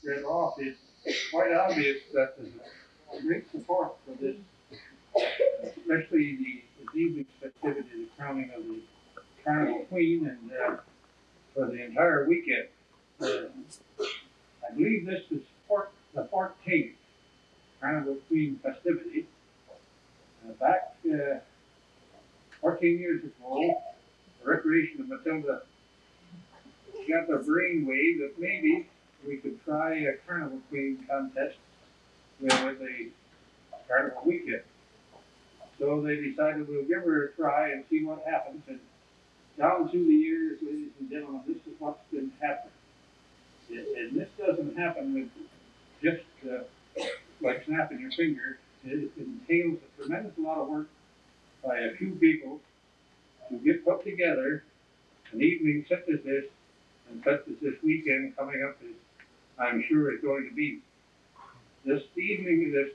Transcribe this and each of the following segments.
Read off, it's quite obvious that there's a great support for this, especially this evening's festivity, the crowning of the Carnival Queen, and for the entire weekend. I believe this is the 14th Carnival Queen festivity. Back 14 years ago, the Recreation of Matilda got the brainwave that maybe we could try a Carnival Queen contest with a Carnival weekend. So they decided we'll give her a try and see what happens. And down through the years, ladies and gentlemen, this is what's been happening. And this doesn't happen with just like snapping your finger. It entails a tremendous lot of work by a few people to get put together an evening such as this, and such as this weekend coming up is, I'm sure, is going to be. This evening, this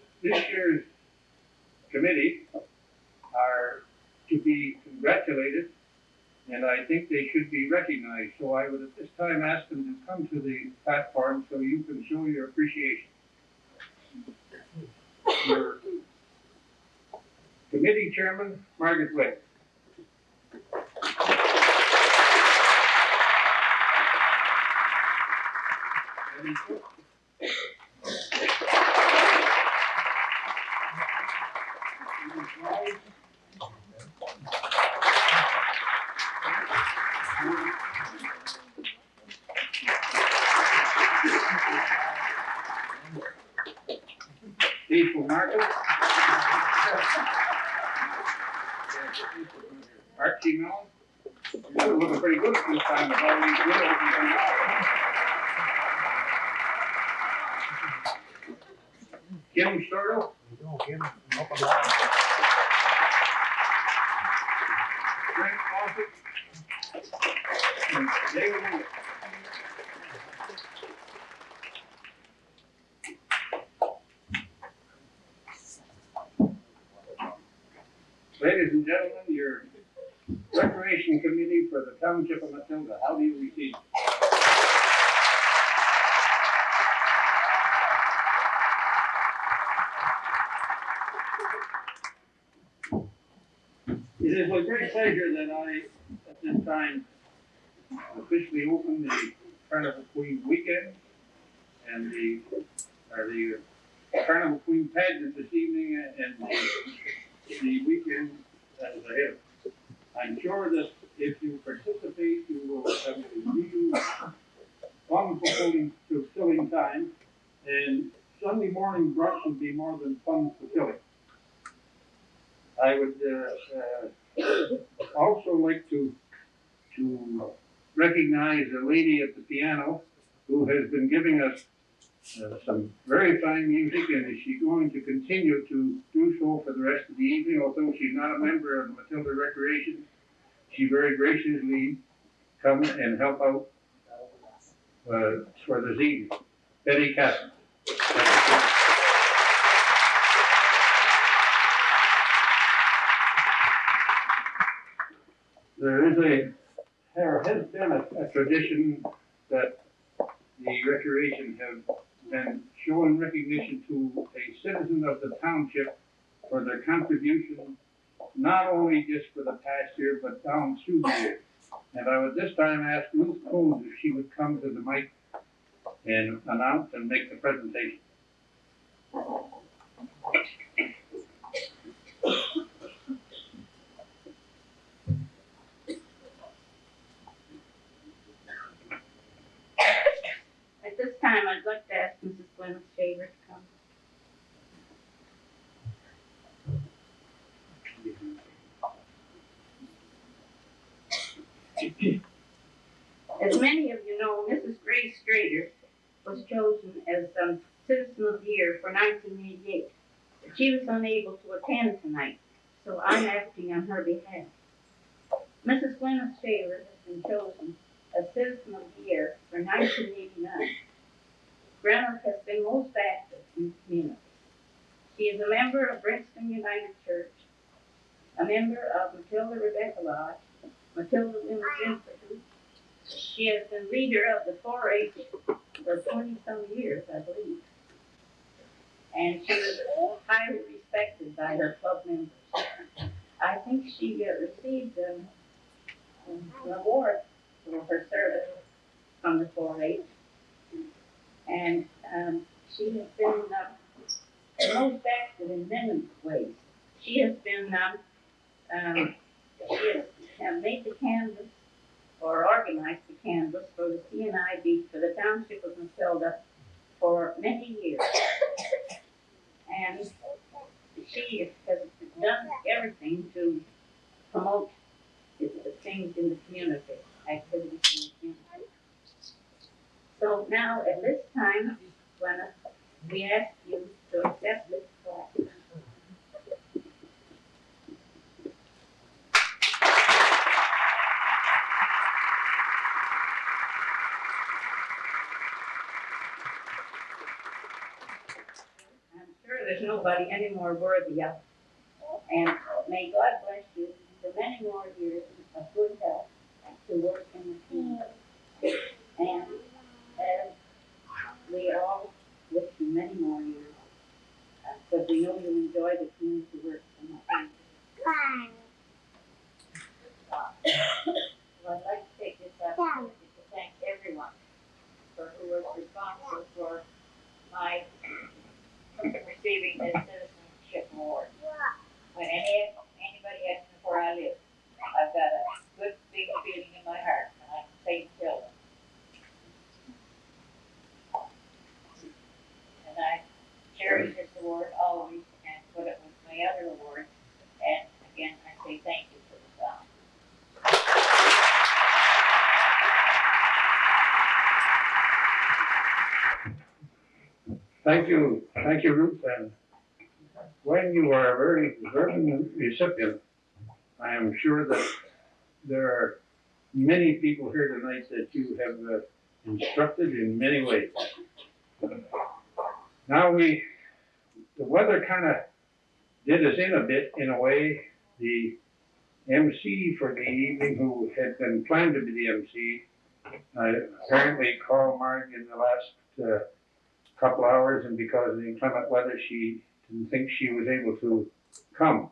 year's committee are to be congratulated, and I think they should be recognized. So I would at this time ask them to come to the platform so you can show your appreciation. Your committee chairman, Margaret Wade. People Marcus. Archie Mellon. You're looking pretty good this time with all these widows and Kim Stortle. Frank Fawcett. And David Lewis. Ladies and gentlemen, your Recreation Committee for the Township of Matilda, how do you receive? It is with great pleasure that I, at this time, officially open the Carnival Queen weekend and the Carnival Queen pageant this evening and the weekend that is ahead. I'm sure that if you participate, you will have a real fun, fulfilling time, and Sunday morning brush would be more than fun fulfilling. I would also like to recognize a lady at the piano who has been giving us some very fine music, and is she going to continue to do so for the rest of the evening. Although she's not a member of the Matilda Recreation, she very graciously come and help out for this evening. Betty Casson. There has been a tradition that the Recreation have been showing recognition to a citizen of the township for their contribution, not only just for the past year, but down through the years. And I would this time ask Ruth Coles if she would come to the mic and announce and make the presentation. At this time, I'd like to ask Mrs. Glennis Shaver to come. As many of you know, Mrs. Grace Strader was chosen as Citizen of the Year for 1988, but she was unable to attend tonight. so I'm acting on her behalf. Mrs. Gwyneth Shaver has been chosen as Citizen of the Year for 1989. Gwyneth has been most active in the community. She is a member of Brixton United Church, a member of Matilda Rebecca Lodge, Matilda Women's Institute. She has been leader of the 4-H for 20-some years, I believe. And she is highly respected by her club members. I think she received an award for her service from the 4-H. And she has been most active in many ways. She has been, she has made the canvas or organized the canvas for the CNIB for the Township of Matilda for many years. And she has done everything to promote the things in the community, activities in the community. So now, at this time, Gwyneth, we ask you to accept this plaque. I'm sure there's nobody any more worthy of it. And may God bless you for many more years of good health to work in the community. And we all wish you many more years, because we know you enjoy the community work so much. Well, I'd like to take this opportunity to thank everyone who was responsible for my receiving this citizenship award. When anybody asks me where I live, I've got a good big feeling in my heart, and I can say tell them. And I cherish this award always and put it with my other awards. And again, I say thank you for this honor. Thank you, Ruth. And when you are a very deserving recipient, I am sure that there are many people here tonight that you have instructed in many ways. Now the weather kind of did us in a bit, in a way. The MC for the evening, who had been planned to be the MC, apparently called Marg in the last couple hours, and because of the inclement weather, she didn't think she was able to come.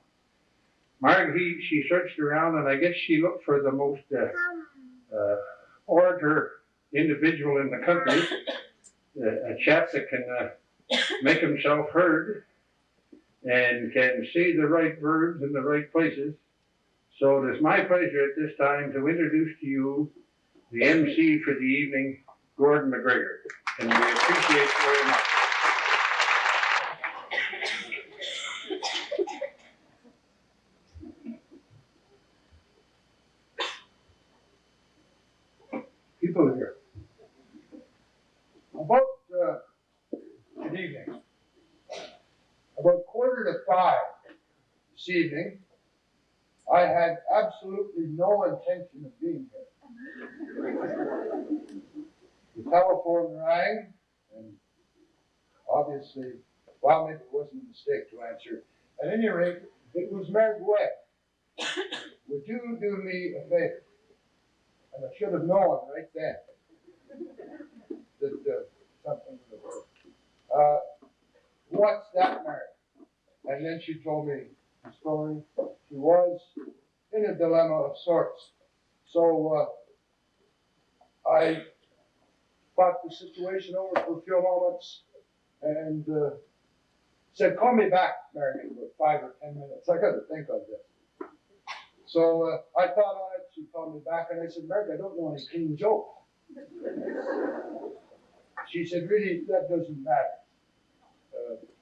Marg, she searched around, and I guess she looked for the most orator individual in the country, a chap that can make himself heard and can say the right verbs in the right places. So it is my pleasure at this time to introduce to you the MC for the evening, Gordon McGregor, and we appreciate it very much. People here. Good evening. About 4:45 this evening, I had absolutely no intention of being here. The telephone rang, and obviously, well, maybe it wasn't a mistake to answer. At any rate, it was Marg Webb. Would you do me a favor? And I should have known right then that something would have worked. What's that, Marg? And then she told me the story. She was in a dilemma of sorts. So I thought the situation over for a few moments and said, call me back, Marg, in about 5 or 10 minutes. I got to think on this. So I thought on it. She called me back, and I said, Marg, I don't know any clean joke. She said, really, that doesn't matter.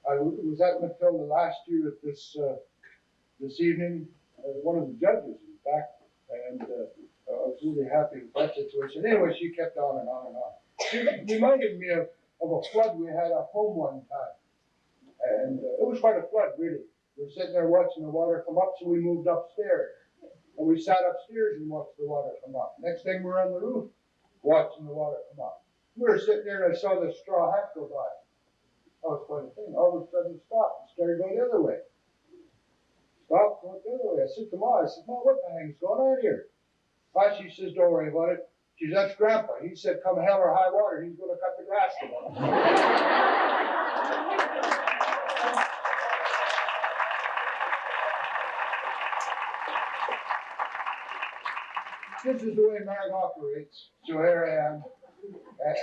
I was at Matilda last year at this evening. One of the judges, in fact, and I was really happy with that situation. Anyway, she kept on and on and on. She reminded me of a flood we had at home one time. And it was quite a flood, really. we're sitting there watching the water come up, so we moved upstairs. And we sat upstairs and watched the water come up. Next thing we're on the roof, watching the water come up. We were sitting there and I saw the straw hat go by. That was quite a thing. All of a sudden it stopped and started going the other way. Stopped, went the other way. I said to Ma, what the heck's going on here? She says, don't worry about it. She says, that's Grandpa. He said, come hell or high water, he's going to cut the grass today. This is the way Marg operates. So here I am.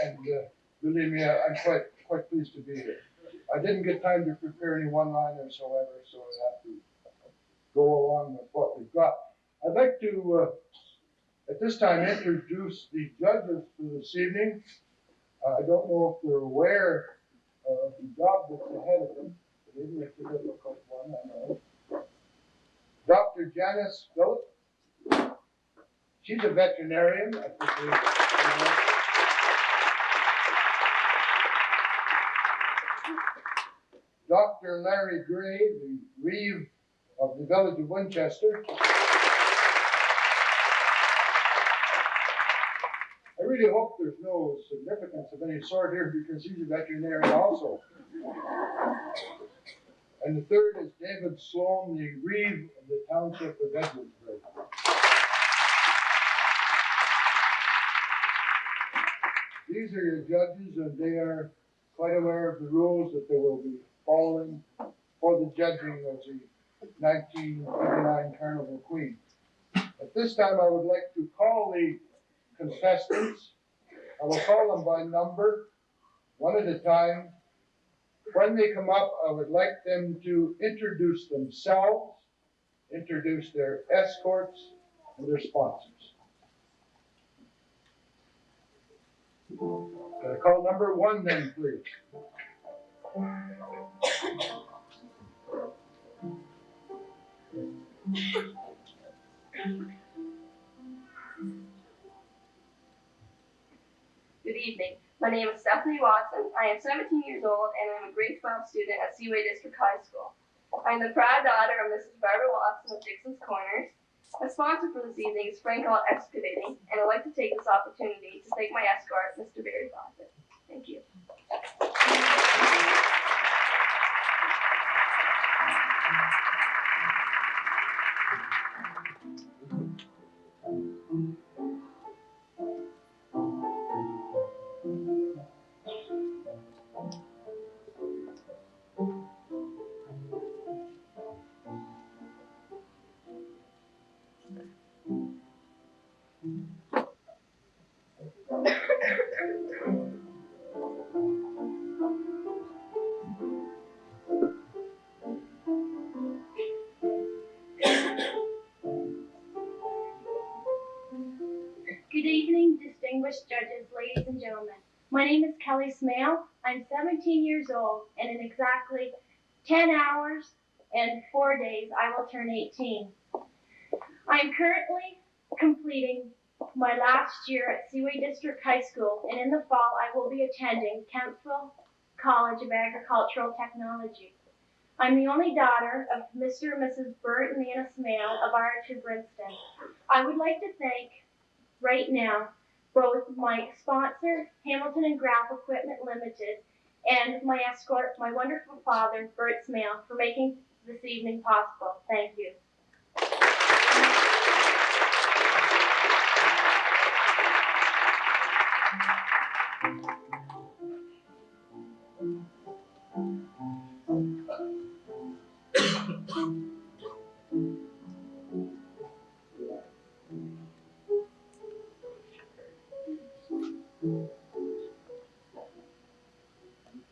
And believe me, I'm quite pleased to be here. I didn't get time to prepare any one-liners, however, so I have to go along with what we've got. I'd like to, at this time, introduce the judges for this evening. I don't know if they're aware of the job that's ahead of them. Maybe it's a difficult one, I know. Dr. Janice Phillip. She's a veterinarian. I think you know. Dr. Larry Gray, the Reeve of the Village of Winchester. I really hope there's no significance of any sort here because he's a veterinarian also. And the third is David Sloan, the Reeve of the Township of Edwardsburg. These are your judges, and they are quite aware of the rules that they will be following for the judging of the 1989 Carnival Queen. At this time, I would like to call the contestants. I will call them by number, one at a time. When they come up, I would like them to introduce themselves, introduce their escorts, and their sponsors. Can I call number one then, please? Good evening. My name is Stephanie Watson. I am 17 years old and I am a grade 12 student at Seaway District High School. I am the proud daughter of Mrs. Barbara Watson of Dixon's Corners. My sponsor for this evening is Frankel Excavating, and I'd like to take this opportunity to thank my escort, Mr. Barry Fawcett. Thank you. Good evening, distinguished judges, ladies and gentlemen. My name is Kelly Smale. I'm 17 years old, and in exactly 10 hours and 4 days, I will turn 18. I am currently completing my last year at Seaway District High School, and in the fall, I will be attending Kemptville College of Agricultural Technology. I'm the only daughter of Mr. and Mrs. Bert and Anna Smale of Archer, Brinston. I would like to thank right now both my sponsor, Hamilton and Graff Equipment Limited, and my escort, my wonderful father, Bert Smale, for making this evening possible. Thank you.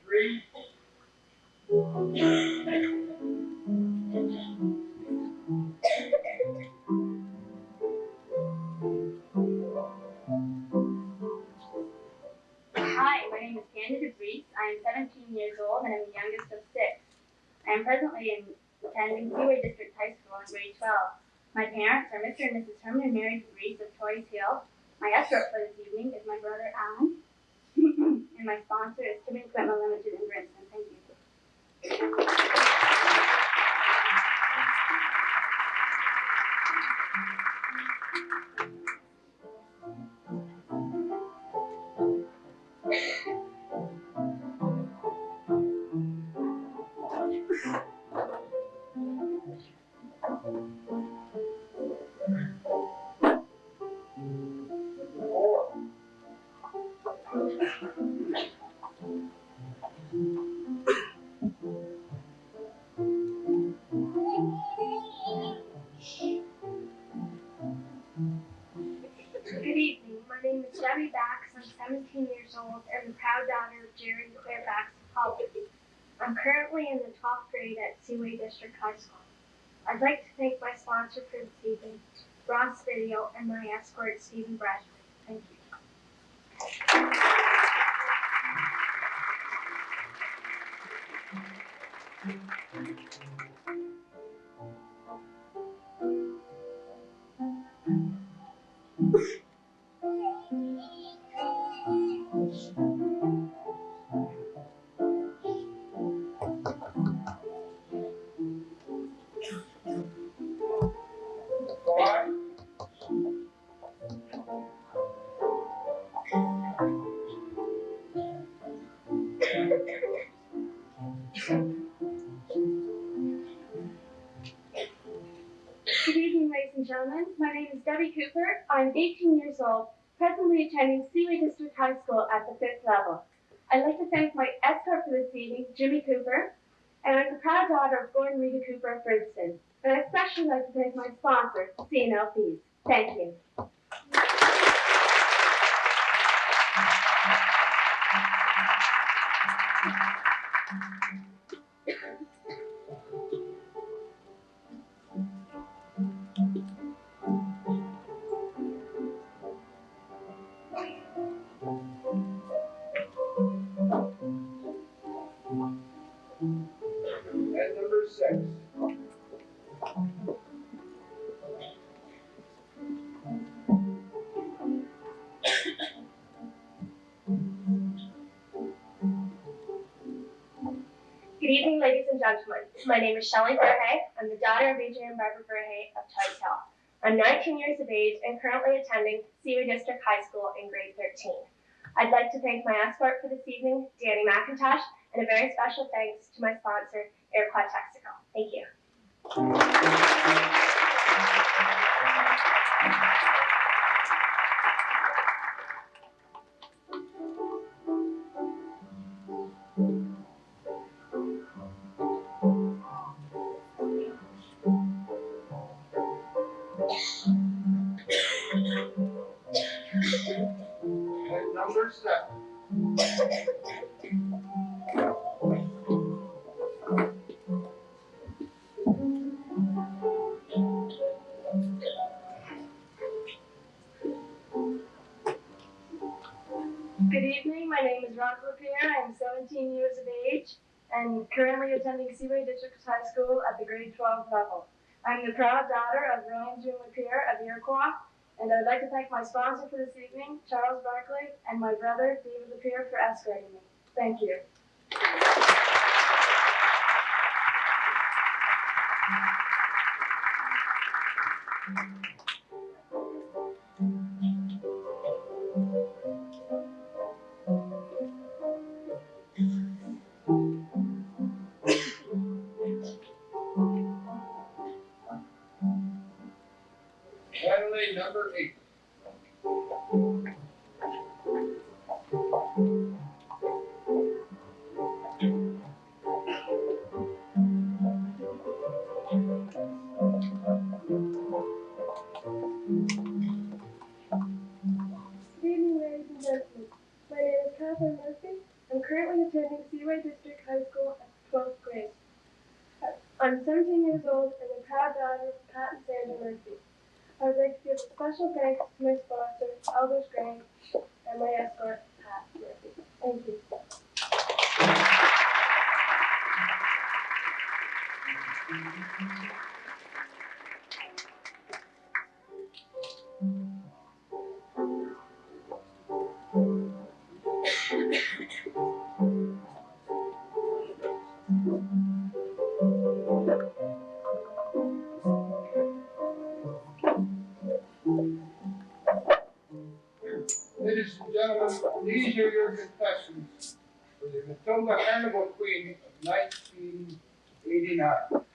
Three. Hi, my name is Candida Brees. I am 17 years old and I'm the youngest of 6. I am presently attending Seaway District High School in grade 12. My parents are Mr. and Mrs. Herman and Mary Brees of Toys Hill. My escort for this evening is my brother Alan. And my sponsor is Tipping Equipment Limited in Brinston. Thank you. years old and the proud daughter of Jerry and Claire Baxter. I'm currently in the 12th grade at Seaway District High School. I'd like to thank my sponsor for this evening, Ross Video, and my escort, Stephen Bradley. Thank you. Go on. Good evening, ladies and gentlemen. My name is Debbie Cooper. I'm 18 years old, presently attending Seaway District High School at the 5th level. I'd like to thank my escort for this evening, Jimmy Cooper, and I'm the proud daughter of Gordon Rita Cooper of Princeton. And I'd especially like to thank my sponsor, CNLPs. Thank you. And number 6. Good evening, ladies and gentlemen. My name is Shelley Verhey. I'm the daughter of AJ and Barbara Verhey of Tice Hill. I'm 19 years of age and currently attending Seaway District High School in grade 13. I'd like to thank my escort for this evening, Danny McIntosh, and a very special thanks to my sponsor, Airquad Texaco. Thank you. And number 7. Good evening, my name is Ron Lapierre. I am 17 years of age and currently attending Seaway District High School at the grade 12 level. I'm the proud daughter of Ryan June Lapierre of Iroquois, and I would like to thank my sponsor for this evening, Charles Barkley, and my brother, David Lapierre, for escorting me. Thank you. Finally, number 8. Good evening, ladies and gentlemen. My name is Catherine Murphy. I'm currently attending Seaway District High School at 12th grade. I'm 17 years old and the proud daughter of Pat and Sandra Murphy. I would like to give a special thanks to my sponsor, Elders Gray, and my escort, Pat Murphy. Thank you. Ladies and gentlemen, these are your contestants for the Matilda Carnival Queen of 1989.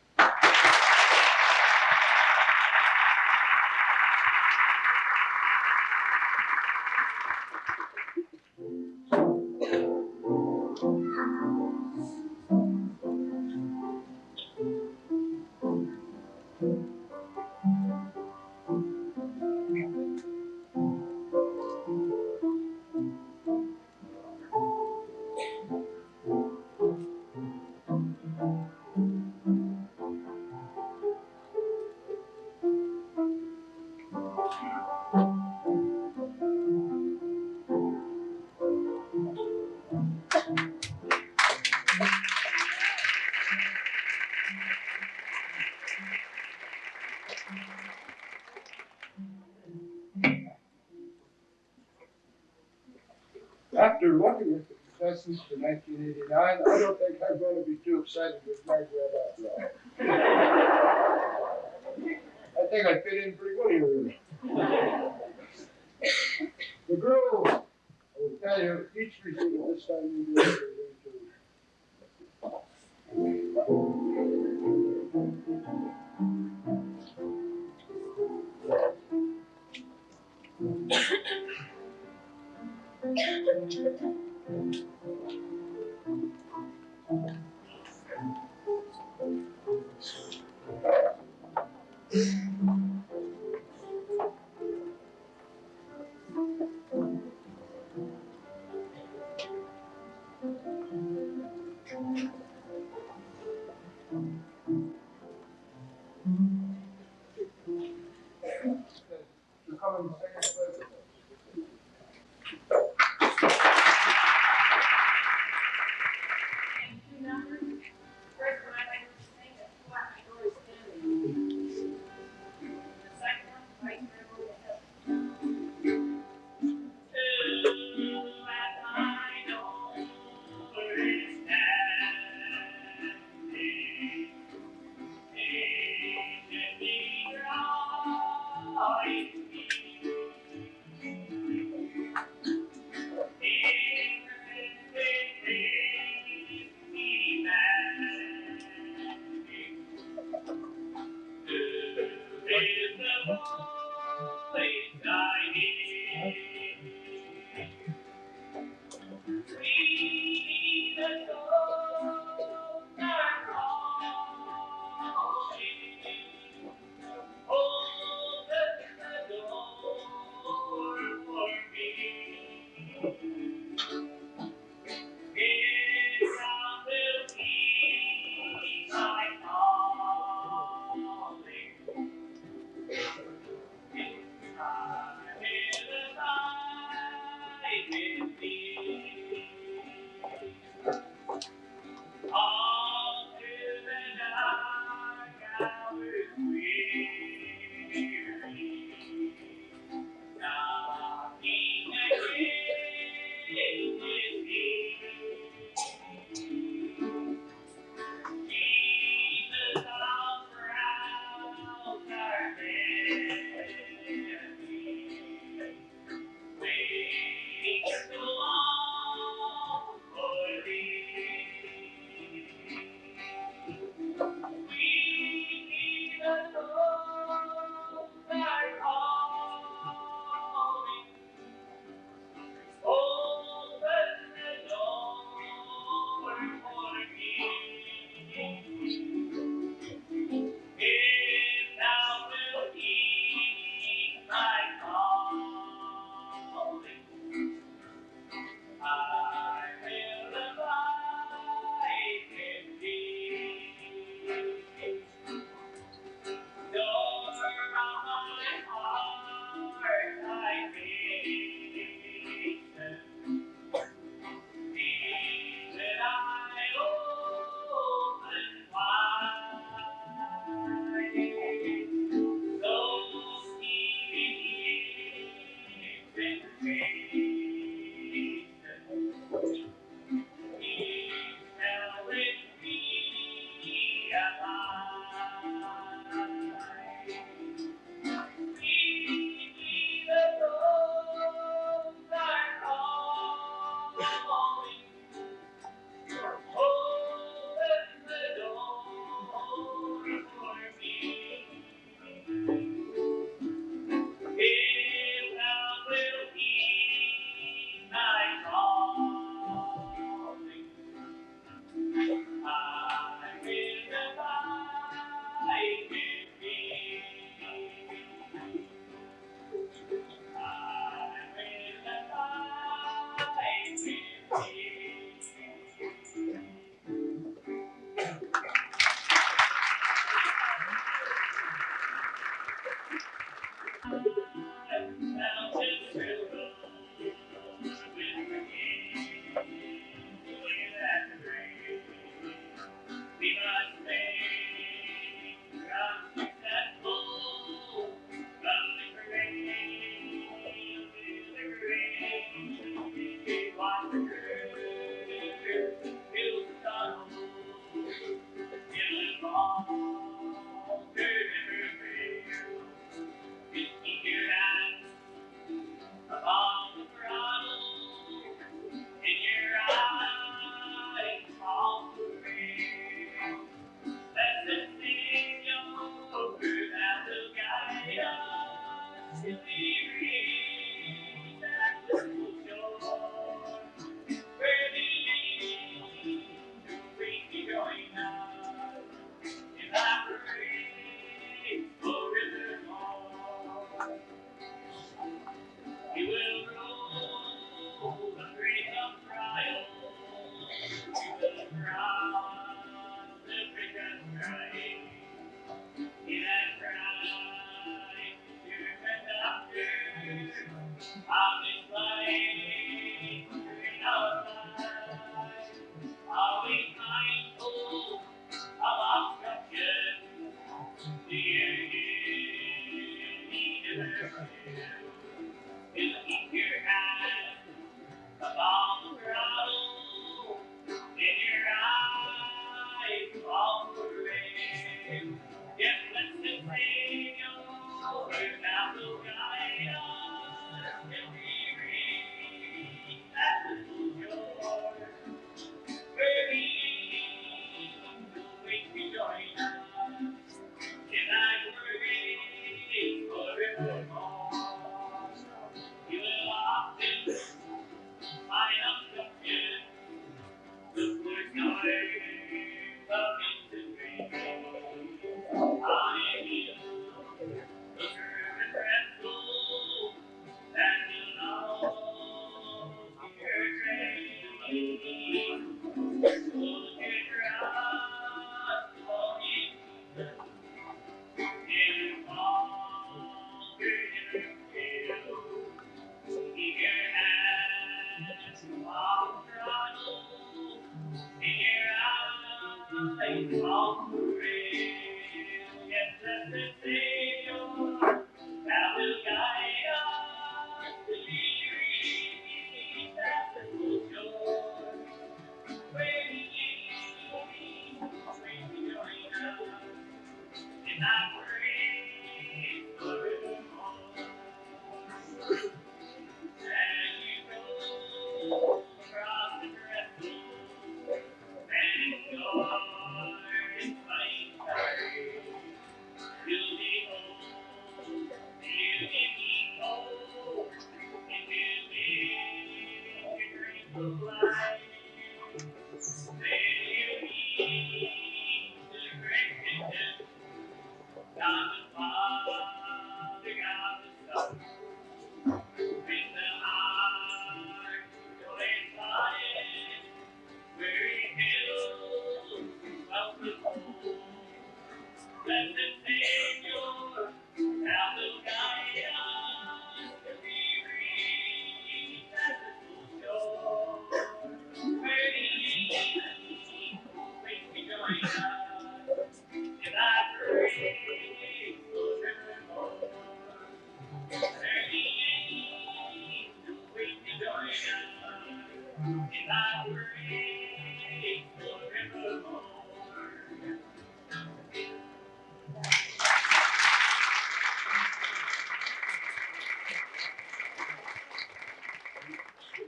After looking at the contestants for 1989, I don't think I'm going to be too excited with Margaret after all. I think I fit in pretty good here. The girls, I will tell you, each repeat at this time you do it. To come and sing and play with us. Two numbers. First one I'd like to sing is What My Door is Standing. The second one, Right Where We're Headed. At my door is standing, patiently drawing me.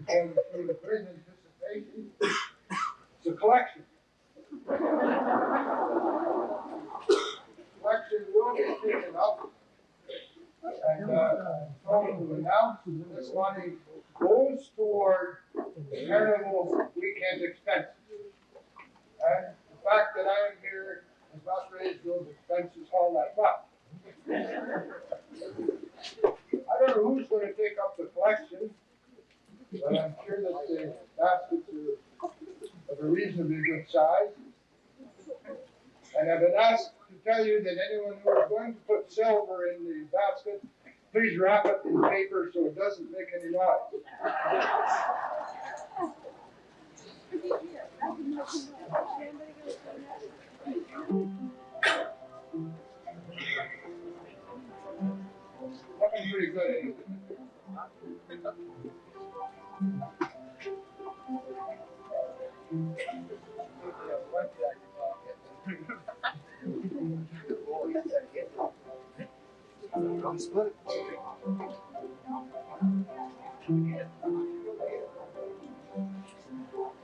And through the great anticipation, it's a collection. Collection will be taken up, and told to announce this money goes toward the carnival weekend expenses. And the fact that I am here has not raised those expenses all that much. I don't know who's going to take up the collection, but I'm sure that the baskets are of a reasonably good size. And I've been asked to tell you that anyone who is going to put silver in the basket, please wrap it in paper so it doesn't make any noise. Looking pretty good, ain't it?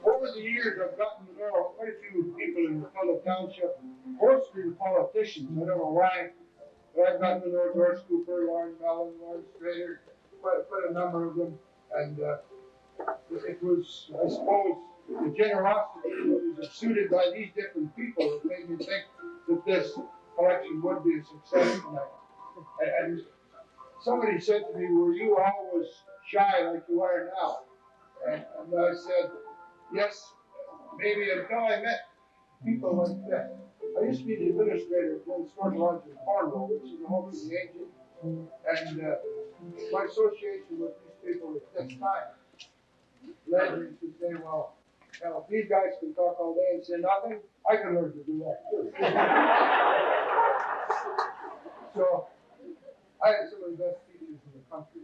Over the years, I've gotten to know quite a few people in the fellow township, mostly the politicians. I don't know why, but I've gotten to know George Cooper, Lauren Mellon, Lauren Strader, quite a number of them. And it was, I suppose, the generosity that was exuded by these different people that made me think that this collection would be a success tonight. And somebody said to me, "Were you always shy like you are now?" And I said, "Yes, maybe until I met people like that." I used to be the administrator of one store lodge in Cornwall, which is the home of the agent. And my association with these people at this time led me to say, well, if these guys can talk all day and say nothing, I can learn to do that too. So I had some of the best teachers in the country.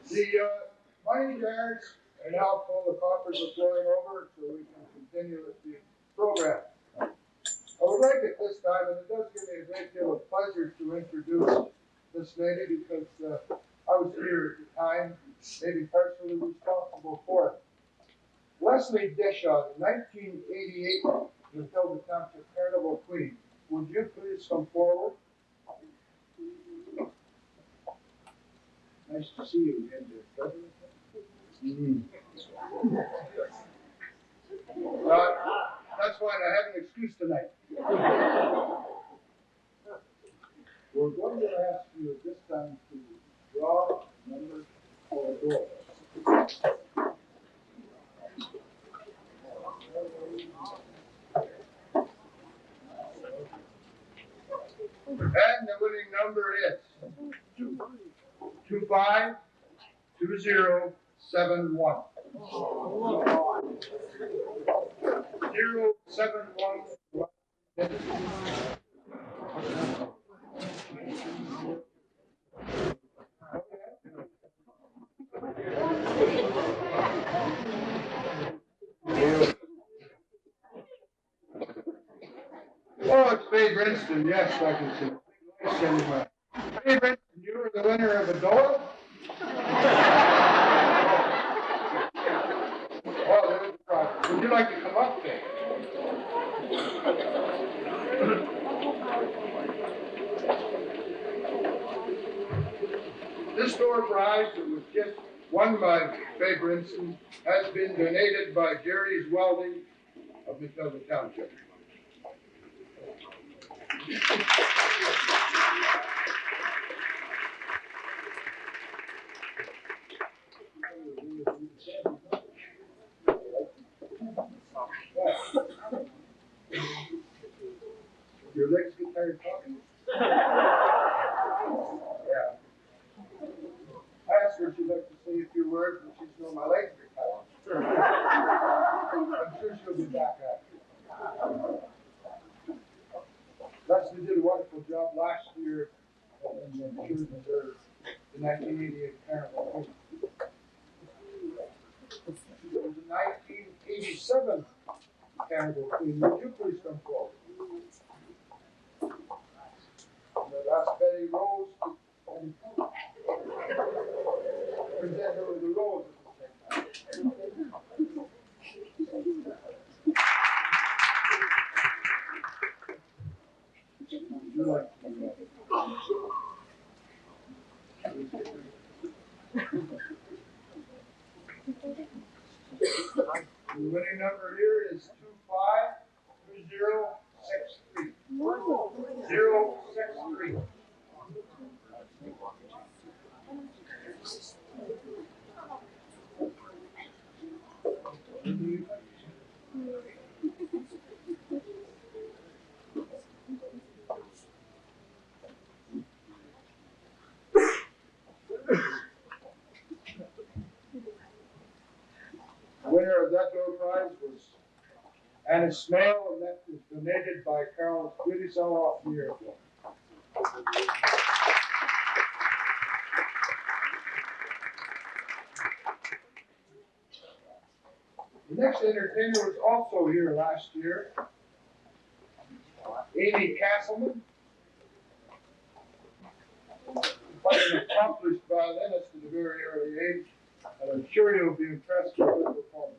The money jars are now mouthful, the coppers are flowing over, so we can continue with the program. I would like at this time, and it does give me a great deal of pleasure to introduce this lady because I was here at the time, maybe partially responsible for it. Leslie Dishaw, the 1988 Matilda Township Carnival Queen. Would you please come forward? Nice to see you again, dear. That's fine, I have an excuse tonight. We're going to ask you at this time to draw numbers for the door. And the winning number is 252071. 071. Oh, it's Babe Rinston. Yes, I can see. Babe Rinston, you were the winner of a door? Oh, there's the problem. Would you like to come up there? This door prize that was just won by Babe Rinston has been donated by Jerry's Welding of Matilda Township. Your legs get tired talking? Yeah. I asked her if she'd like to say a few words, and she said, my legs are tired. I'm sure she'll be back after. Leslie did a wonderful job last year, and she was deserved the 1988 Carnival. She was the 1987 Carnival Queen. Would you please come forward? That's Betty Rose. And present her with the rose at the same time. Would you like to do that? The winning number here is 252063. 063. The winner of that door prize was Anna Smale, and that was donated by Carol's Beauty Salon here. The next entertainer was also here last year, Amy Castleman, quite an accomplished violinist at a very early age, and I'm sure you'll be impressed with her performance.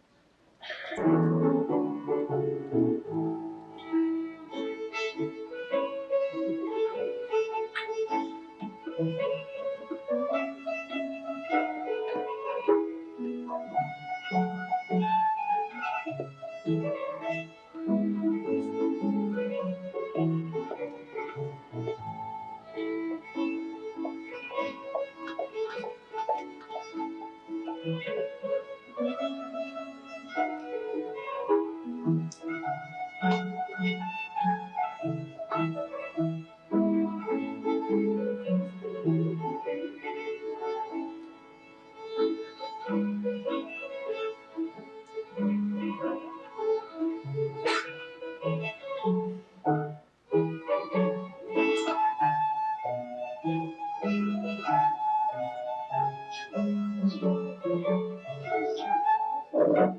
To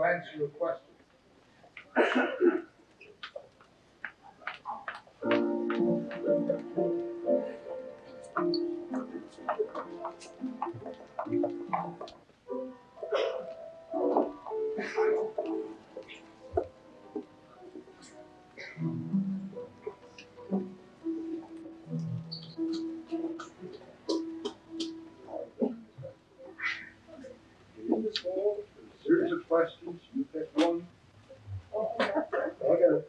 answer your question. In this hall, there's a series of questions. You pick one. Okay.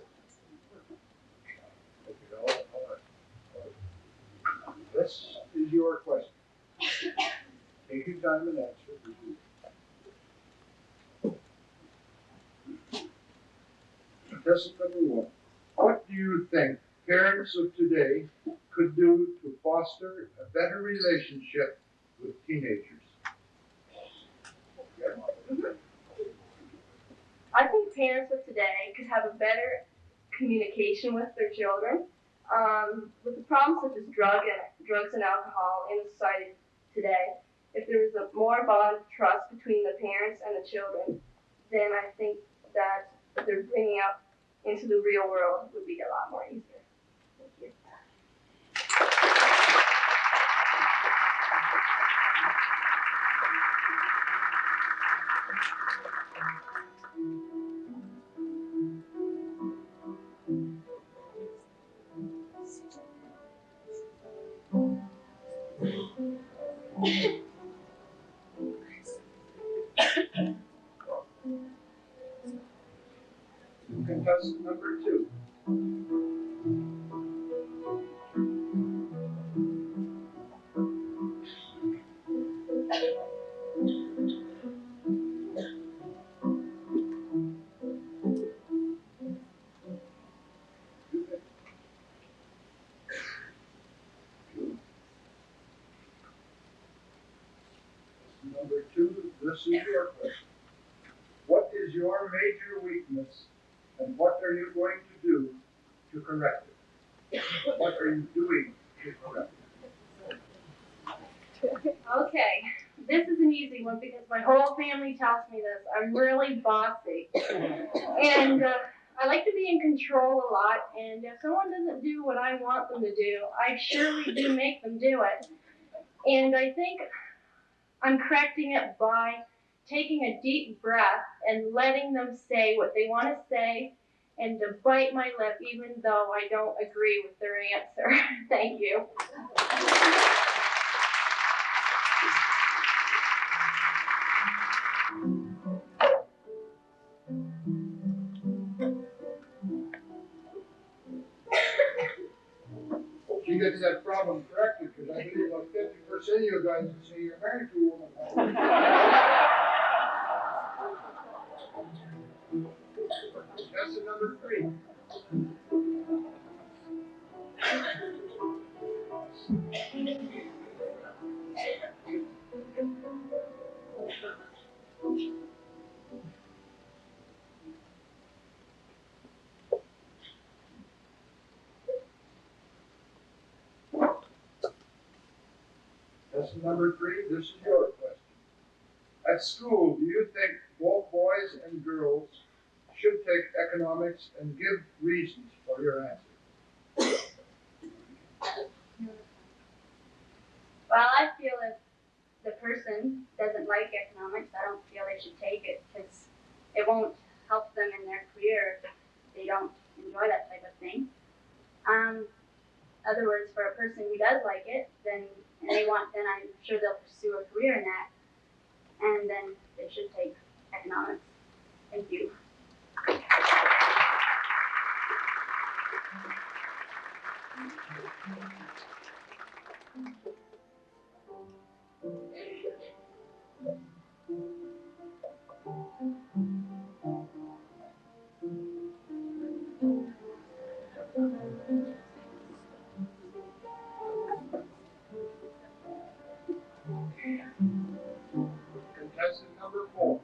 This is your question. Take your time and answer. Contestant number one. What do you think parents of today could do to foster a better relationship with teenagers? I think parents of today could have a better communication with their children. With the problems such as drugs and alcohol in the society today, if there was a more bond of trust between the parents and the children, then I think that their bringing up into the real world would be a lot more easier. Thank you. Contestant number two. Number two, this is your question. What is your major weakness, and what are you going to do to correct it? What are you doing to correct it? Okay, this is an easy one because my whole family tells me this. I'm really bossy. And I like to be in control a lot, and if someone doesn't do what I want them to do, I surely do make them do it. And I think I'm correcting it by taking a deep breath and letting them say what they want to say and to bite my lip even though I don't agree with their answer. Thank you. She gets that problem corrected, because I believe like 50% of you guys would say you're married to a woman. Lesson number 3. Lesson number 3, this is your question. At school, do you think both boys and girls should take economics, and give reasons for your answer? Well, I feel if the person doesn't like economics, I don't feel they should take it because it won't help them in their career if they don't enjoy that type of thing. Other words, for a person who does like it, then I'm sure they'll pursue a career in that, and then they should take economics. Thank you. Contestant number 4.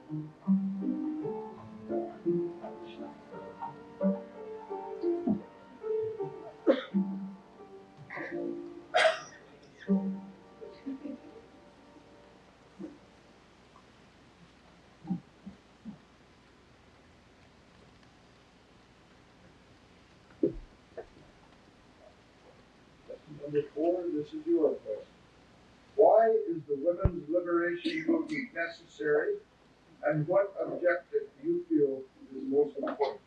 Number 4, this is your question. Why is the women's liberation movement necessary, and what objective do you feel is most important?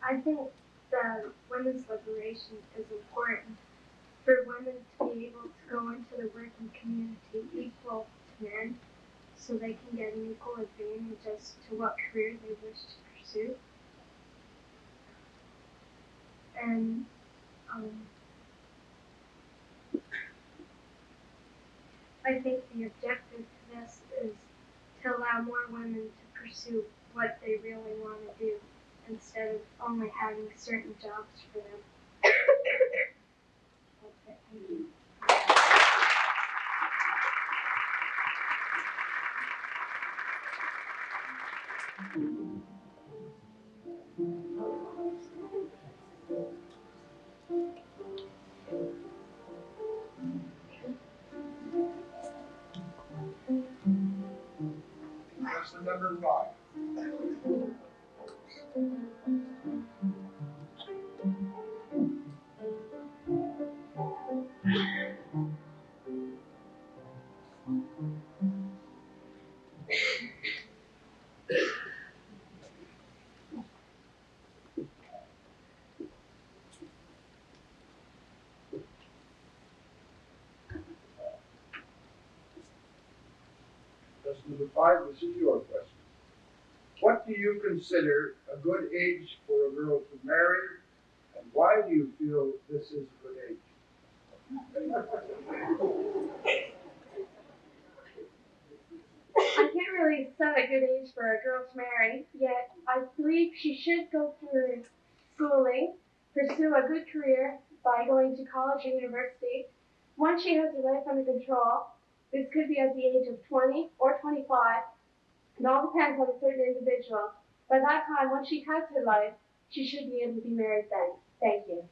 I think that women's liberation is important for women to be able to go into the working community equal to men so they can get an equal advantage as to what career they wish to pursue. And I think the objective to this is to allow more women to pursue what they really want to do instead of only having certain jobs for them. That's it. Thank you. Question number 5. Question number 5, this is your question. What do you consider a good age for a girl to marry, and why do you feel this is a good age? I can't really set a good age for a girl to marry, yet I believe she should go through schooling, pursue a good career by going going to college or university, once she has her life under control, this could be at the age of 20 or 25, it all depends on a certain individual. By that time, once she has her life, she should be able to be married then. Thank you.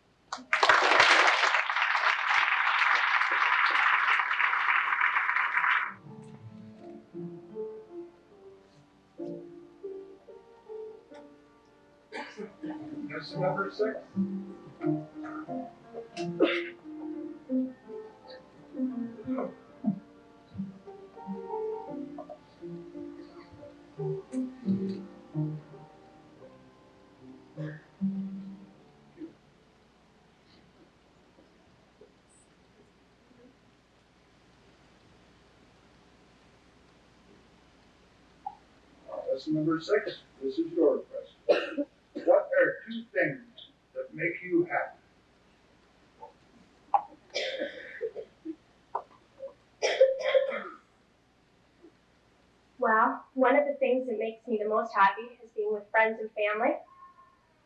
That's number 6. Lesson number 6. This is your question. What are 2 things that make you happy? Well, one of the things that makes me the most happy is being with friends and family.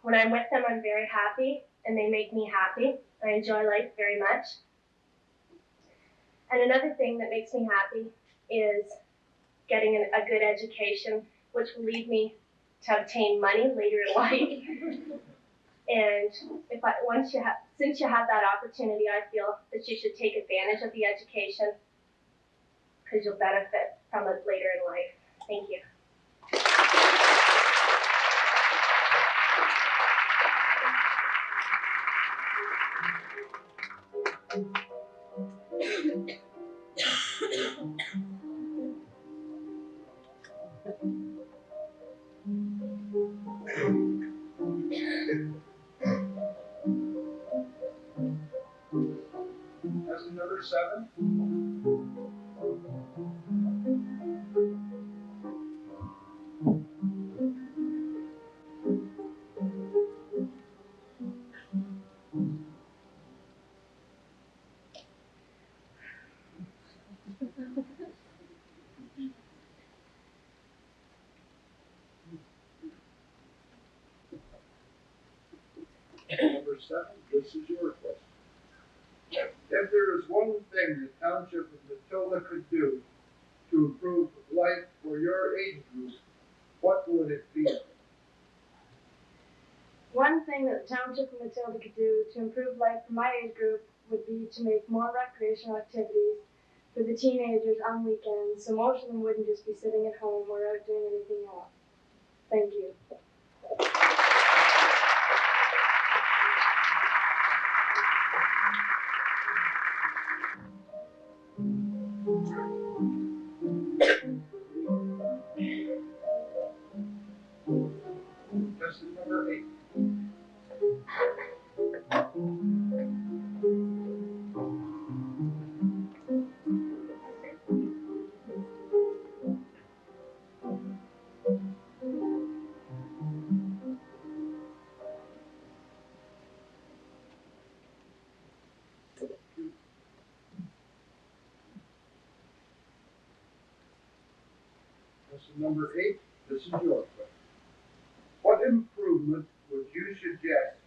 When I'm with them, I'm very happy, and they make me happy. I enjoy life very much. And another thing that makes me happy is getting a good education, which will lead me to obtain money later in life. And since you have that opportunity, I feel that you should take advantage of the education because you'll benefit from it later in life. Thank you. Lesson number 7. Number 7. This is your question. If there is one thing the Township of Matilda could do to improve life for your age group, what would it be? One thing that the Township of Matilda could do to improve life for my age group would be to make more recreational activities for the teenagers on weekends, so most of them wouldn't just be sitting at home or out doing anything else. Thank you. Lesson number 8. Lesson number 8. This is your question. What improvement would you suggest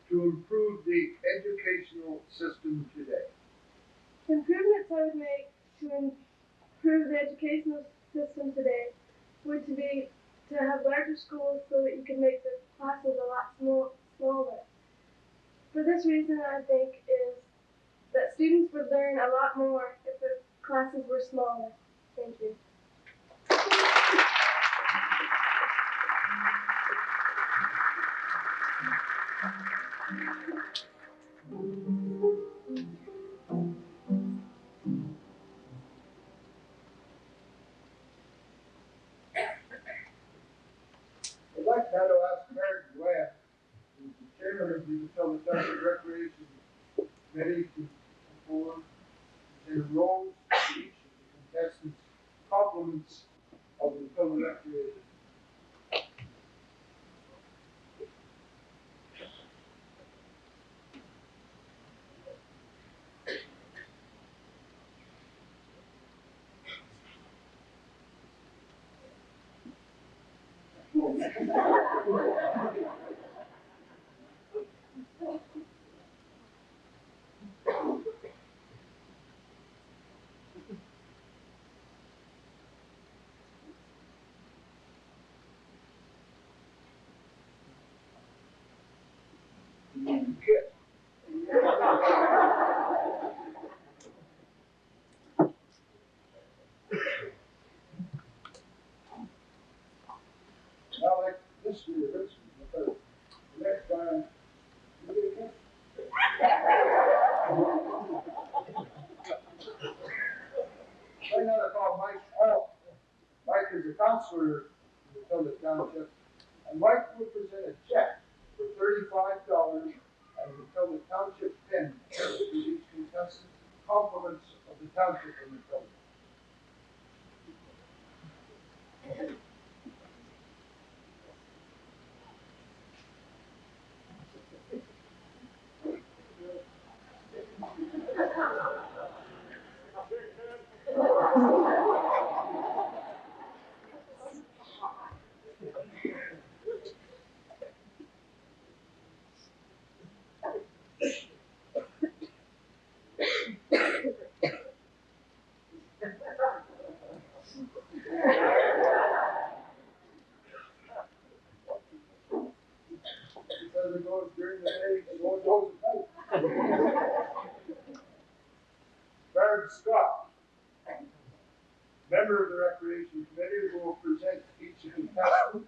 to improve the educational system today? Improvements I would make to improve the educational system today would be to have larger schools so that you could make the classes a lot smaller. For this reason, I think is that students would learn a lot more if the classes were smaller. Thank you. I'd like now to ask Mary Glenn, who's the chairman of the Matilda Township Recreation Committee, to come forward and roles to each of the contestants' compliments of the Matilda Recreation. history of Richmond, because the next time you get a gift. Right now they're called Mike. Oh, Mike is a counselor in the Township, and Mike will present a check for $35 and the Township pin to each contestant, compliments of the Township of Matilda. Because it goes during the day, it goes at night. Barb Scott, member of the Recreation Committee, who will present each contestant.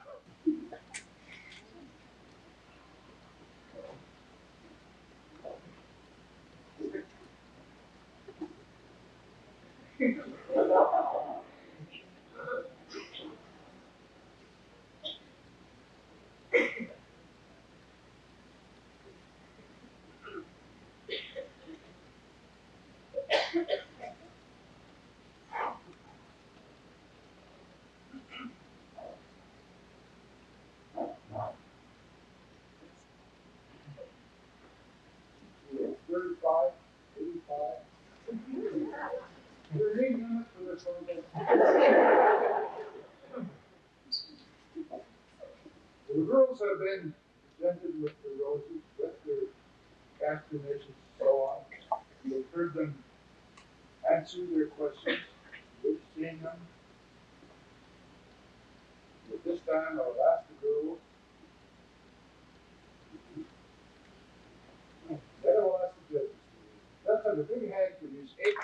The girls have been presented with the roses, with their castrations and so on. You've heard them answer their questions. You've seen them. But this time I'll ask the girls. Then I'll ask the judges. Let's have a big hand for these 8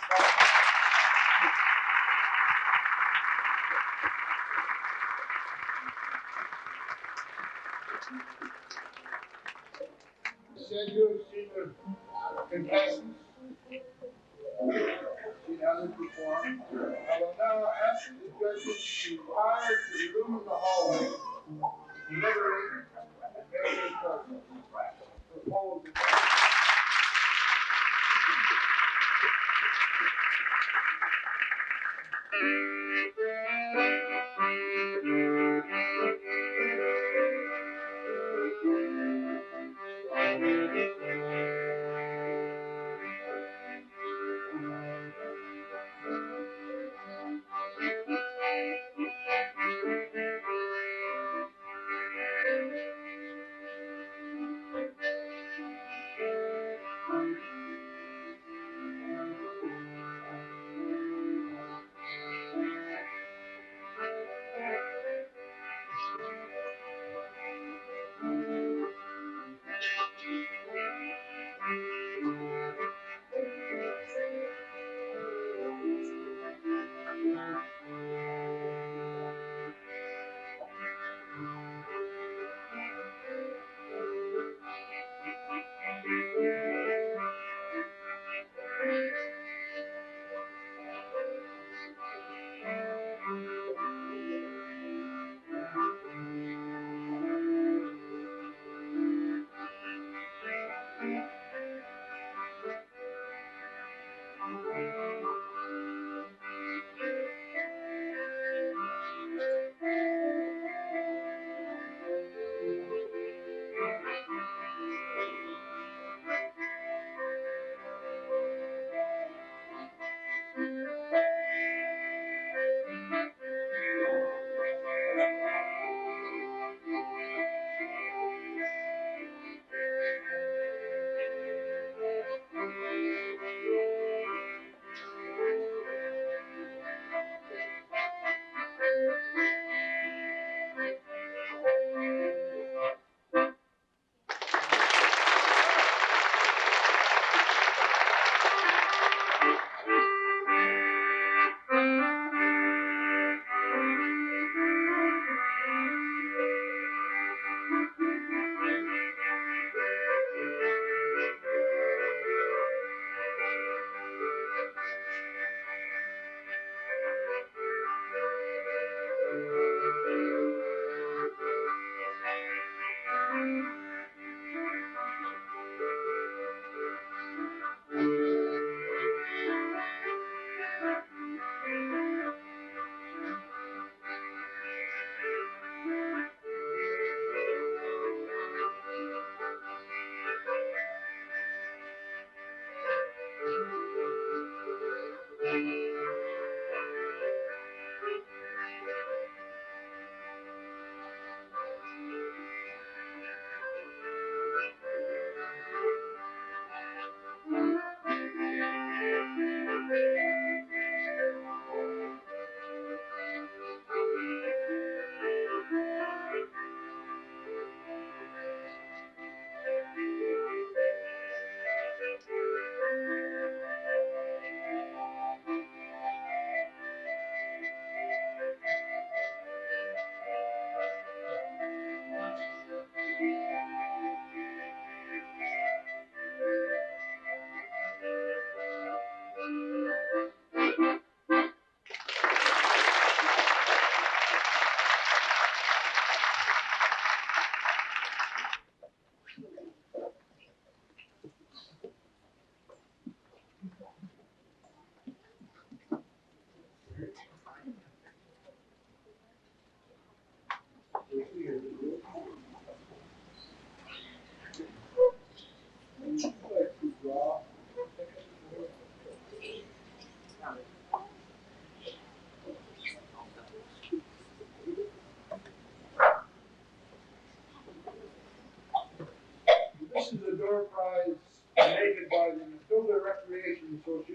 said you have seen the contestants, seen how they perform. I will now ask the judges to retire to the room in the hallway, deliberate, and make their judgments. Propose the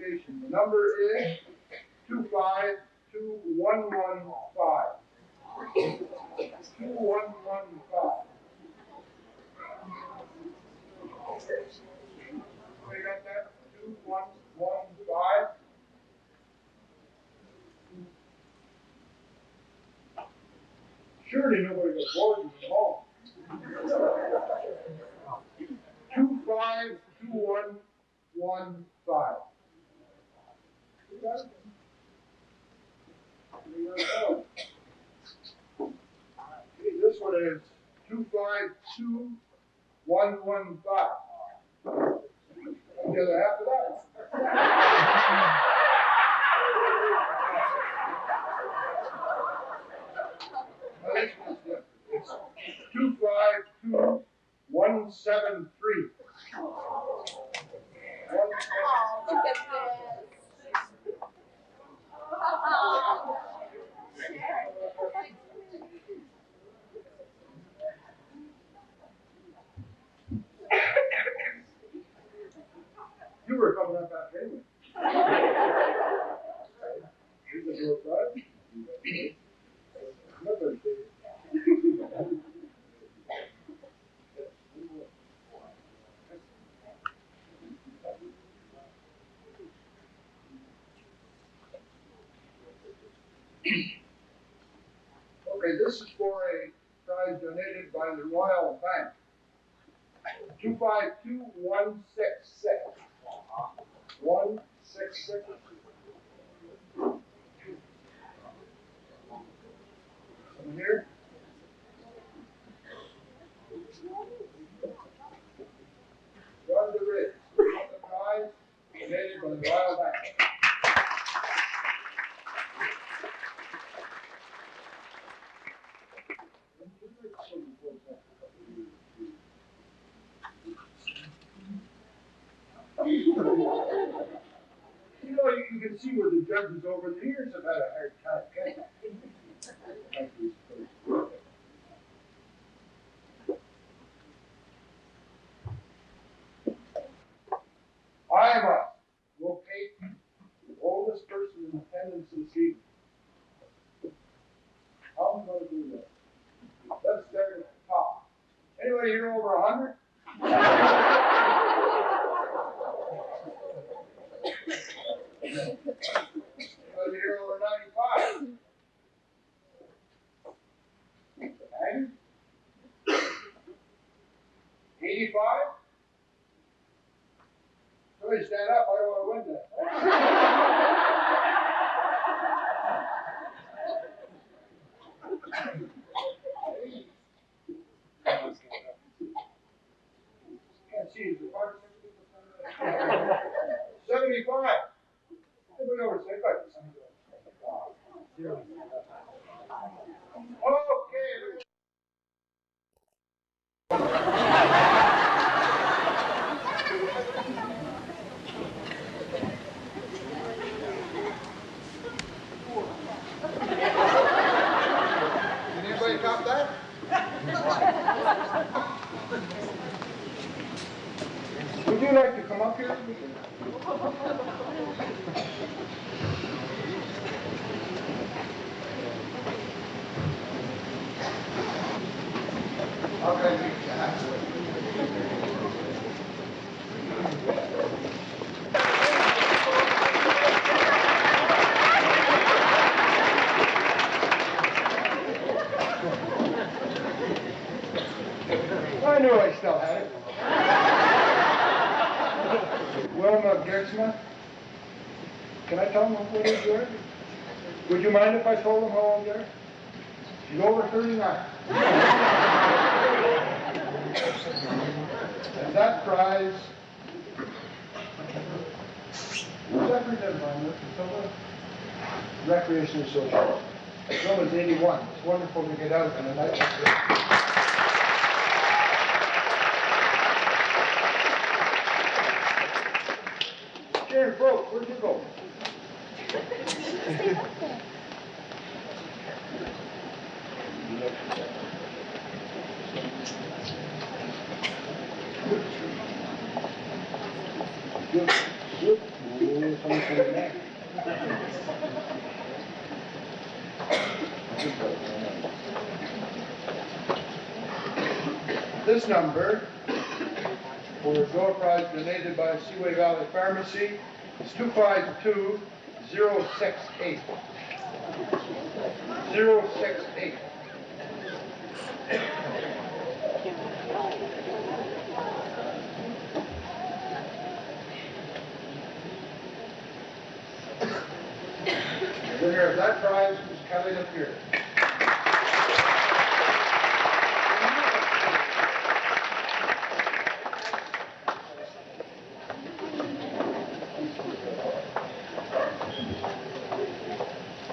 application. The number is 2521115. 2115. Anybody got that? 2115. Surely nobody got bored with them all. 252115. You got it? Okay, this one is 252115. The other half of that. Now this one's different. It's 252173. You were coming up that anyway. Here's the door prize. Another thing. Okay, this is for a prize donated by the Royal Bank. 252166. 166. Someone here? Run the Ridge. The prize donated by the Royal Bank. You know, you can see where the judges over the years have had a hard time getting it. I must locate the oldest person in attendance this evening. How am I going to do that? Let's start at the top. Anybody here over 100? Anybody here over 95? 90? 85? Somebody stand up, I want to win that. Can't see, is the bar 75? Anybody over 75? Okay. Did anybody cop that? Would you like to come up here? Okay, I knew I still had it. Wilma Gertzma. Can I tell them what age you are? Would you mind if I told them how old you are? She's over 39. And that prize was that presented by Matilda? Recreation Association. Wilma's 81. It's wonderful to get out on a night like this. Sharon Frost, where'd you go? Good. Good. This number for a door prize donated by Seaway Valley Pharmacy is 252068. 068. The winner of that prize was Kelly Lapierre.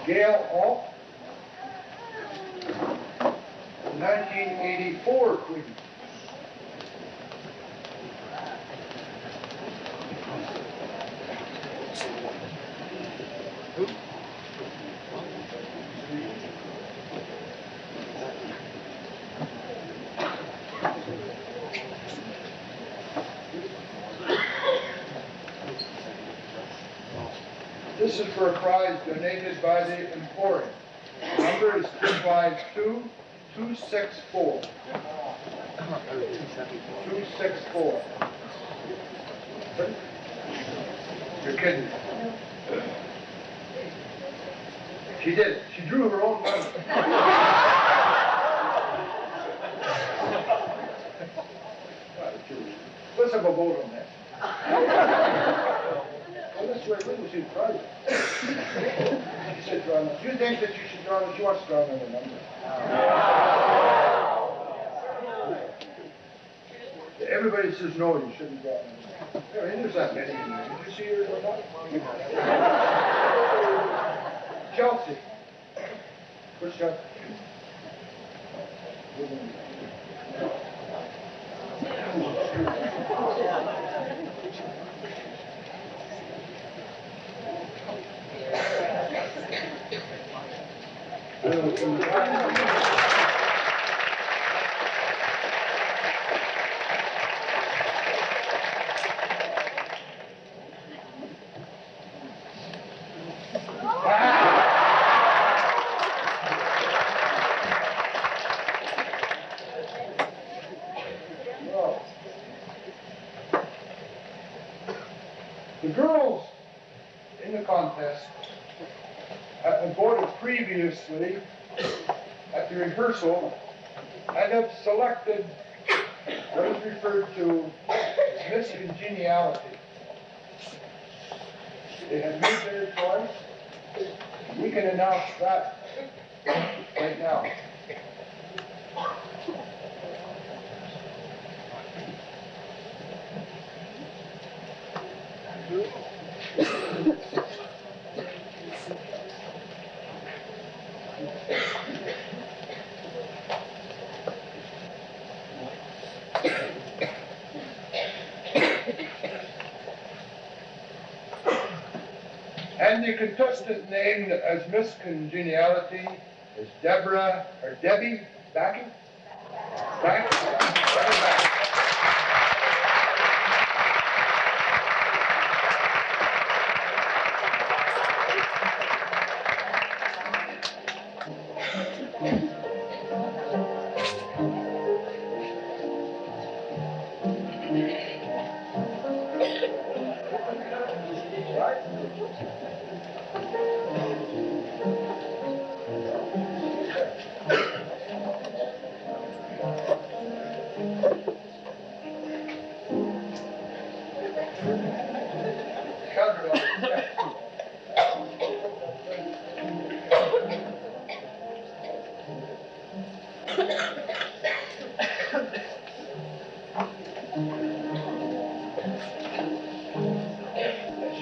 Gail Alt, 1984 Queen. This is for a prize donated by the Emporium. The number is 252264. 264. You're kidding. She did. She drew her own number. Let's have a vote on that. Well, this way, we should try it. She said, draw another. Do you think that you should draw, she wants to draw another number? Everybody says, no, you shouldn't draw another number. There's that many in there. Did you see her or not? Chelsea. Where's Chelsea? The girls in the contest have been voted previously at the rehearsal and have selected what is referred to as Miss Congeniality. They have made their choice. We can announce that right now. And the contestant named as Miss Congeniality is Debbie Backey.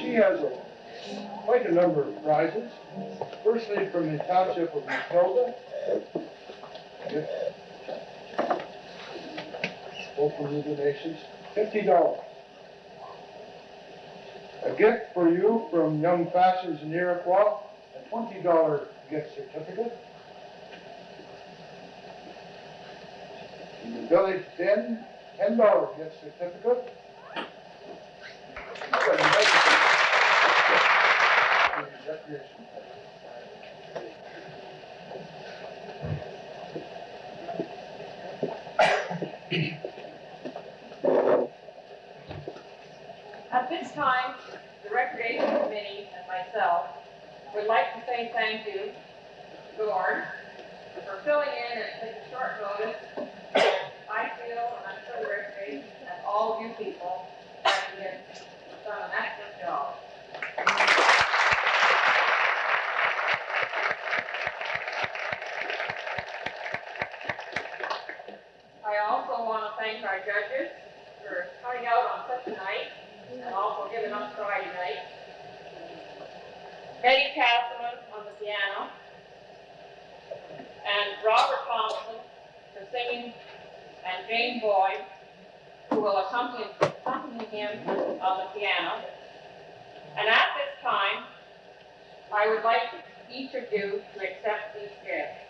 She has quite a number of prizes. Firstly, from the Township of Matilda. Both from the donations. $50. A gift for you from Young Fashions in Iroquois. A $20 gift certificate. In the Village Den, $10 gift certificate. recreation. At this time, the Recreation Committee and myself would like to say thank you to Gord for filling in at such a short notice. I feel, and I'm sure the Recreation and all of you people have done an excellent job. I also want to thank our judges for coming out on such a night and also giving us Friday night. Betty Castleman on the piano, and Robert Thompson for singing, and Jane Boyd, who will accompany him on the piano. And at this time, I would like each of you to accept these gifts.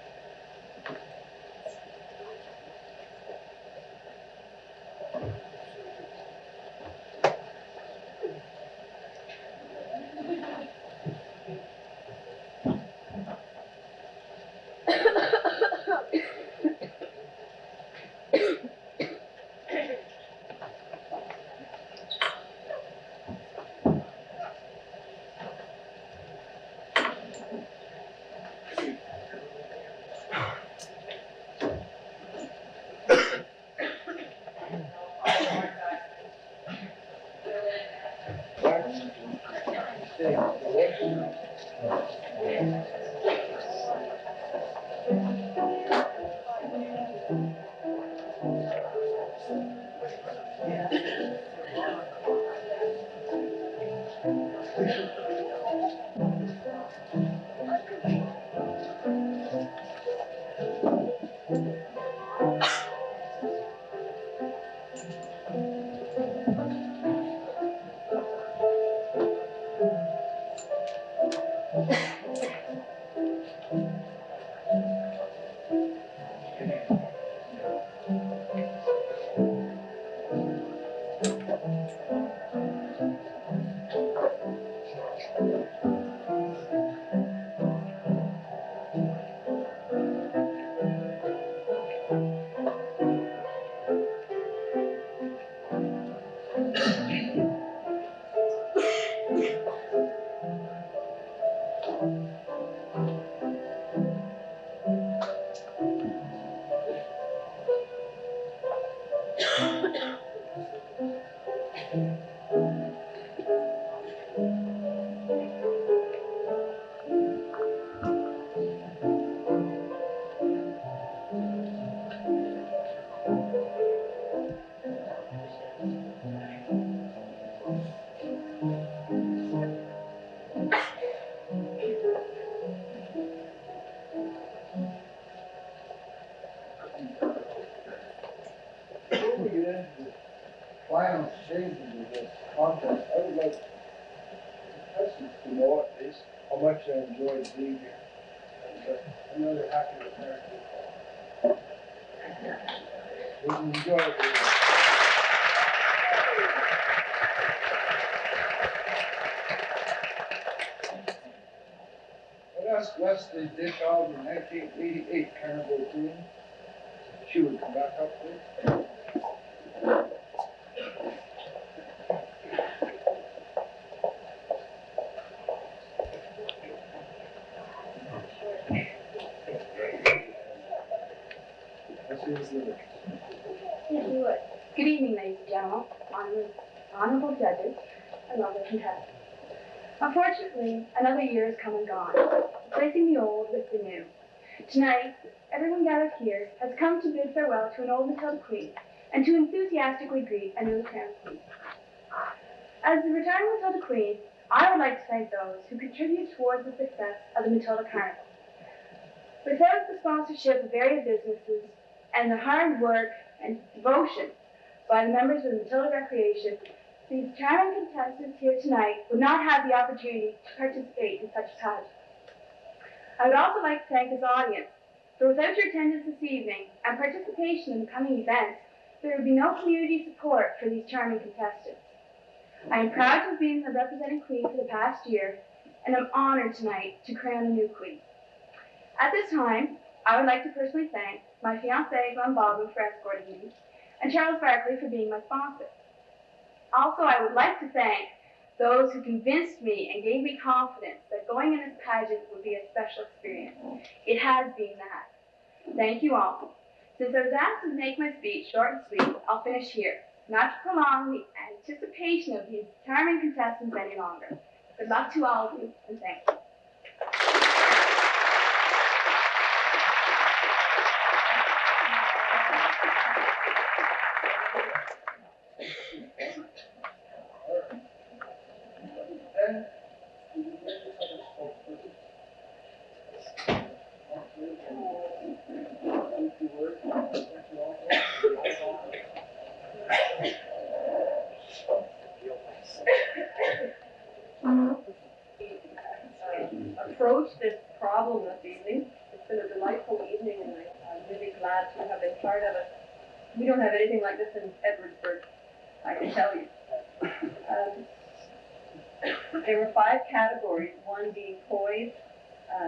Before we get into the final stages of this contest, I would like contestants to know at least how much I enjoyed being here. And, I'm really happy with that. We enjoy it. I'd ask Leslie Dick out in 1988 Carnival Queen. She would come back up, please. Good evening, ladies and gentlemen, honorable judges, and lovely contestants. Unfortunately, another year has come and gone, replacing the old with the new. Tonight, everyone gathered here has come to bid farewell to an old Matilda Queen and to enthusiastically greet a newly crowned Queen. As the retiring Matilda Queen, I would like to thank those who contribute towards the success of the Matilda Carnival. Without the sponsorship of various businesses and the hard work and devotion by the members of the Matilda Recreation, these charming contestants here tonight would not have the opportunity to participate in such a pageant. I would also like to thank this audience, for without your attendance this evening and participation in the coming events, there would be no community support for these charming contestants. I am proud to have been the representing Queen for the past year, and I'm honored tonight to crown a new queen. At this time, I would like to personally thank my fiancé, Glenn Baldwin, for escorting me, and Charles Barkley for being my sponsor. Also, I would like to thank those who convinced me and gave me confidence that going in this pageant would be a special experience. It has been that. Thank you all. Since I was asked to make my speech short and sweet, I'll finish here, not to prolong the anticipation of these charming contestants any longer. Good luck to all of you, and thank you. Approach this problem this evening. It's been a delightful evening, and I'm really glad to have been part of it. We don't have anything like this in Edwardsburg, I can tell you. There were 5 categories, one being poise,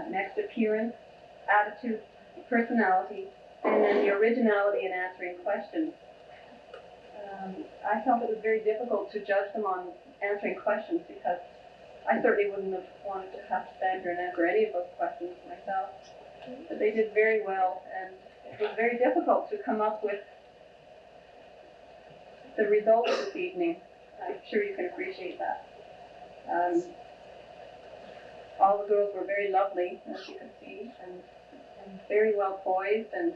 next appearance, attitude, personality, and then the originality in answering questions. I felt it was very difficult to judge them on answering questions because I certainly wouldn't have wanted to have to stand here and answer any of those questions myself. But they did very well, and it was very difficult to come up with the results this evening. I'm sure you can appreciate that. All the girls were very lovely, as you can see, and very well poised, and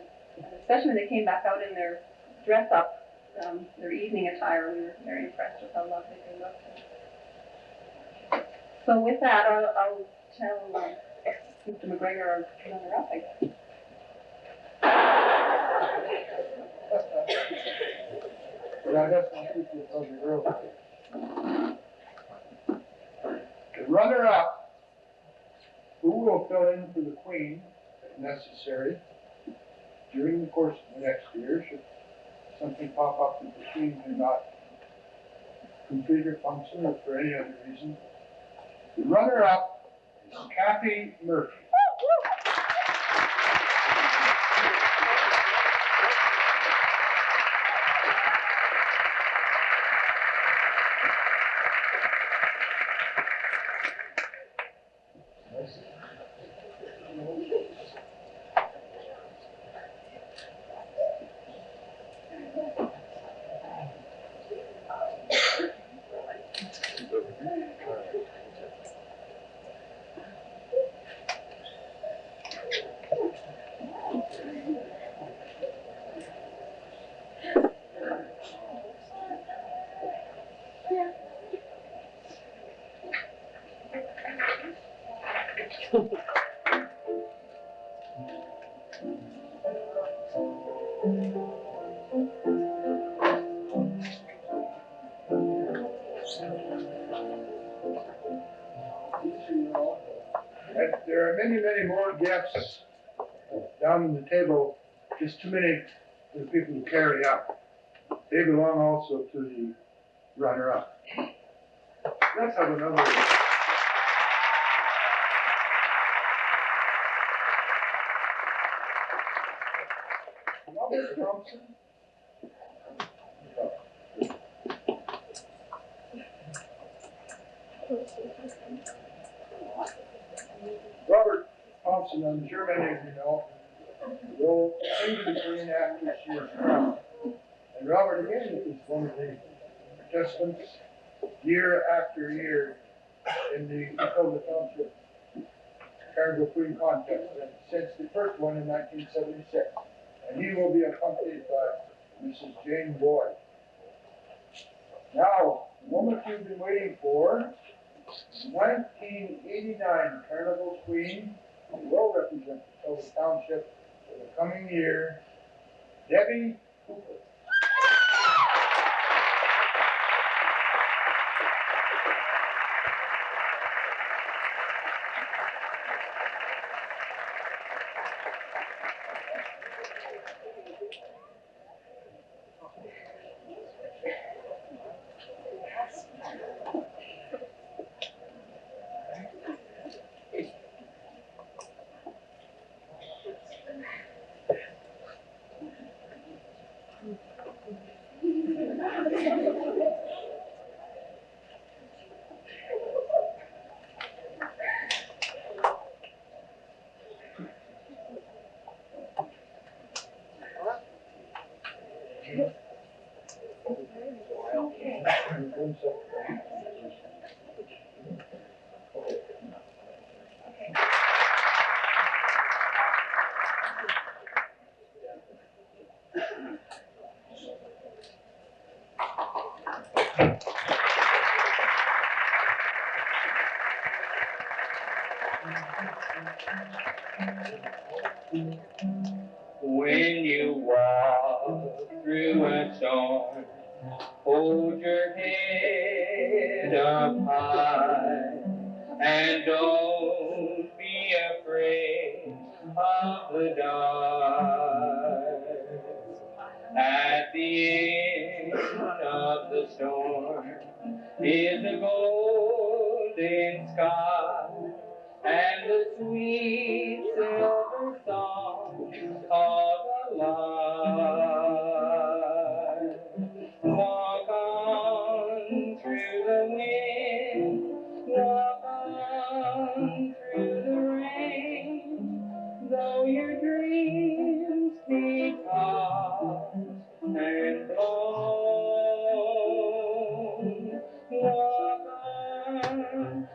especially when they came back out in their dress-up, their evening attire, we were very impressed with how lovely they looked. So with that, I'll tell Mr. McGregor our runner-up, I guess. Yeah, that's my future of the girl. The runner-up, who will fill in for the queen, if necessary, during the course of the next year, should something pop up that the queen did not complete her function or for any other reason. The runner-up is Kathy Murphy. There are many, many more guests down on the table, just too many for the people to carry up. They belong also to the runner-up. Let's have another. Robert Thompson. Robert Thompson, I'm sure many of you know, will sing to the queen after she is crowned. And Robert, again, is one of the participants year after year in the Matilda Township Carnival Queen contest, and since the first one in 1976. And he will be accompanied by Mrs. Jane Boyd. Now, the moment you've been waiting for, 1989 Carnival Queen, who will represent Matilda Township for the coming year, Debbie Cooper. When you walk through a storm, hold your head up high and don't be afraid of the dark. At the end of the storm is a golden sky and the sweet silver song of the light. Walk on through the wind, walk on through the rain, though your dreams be tossed and blown. Walk on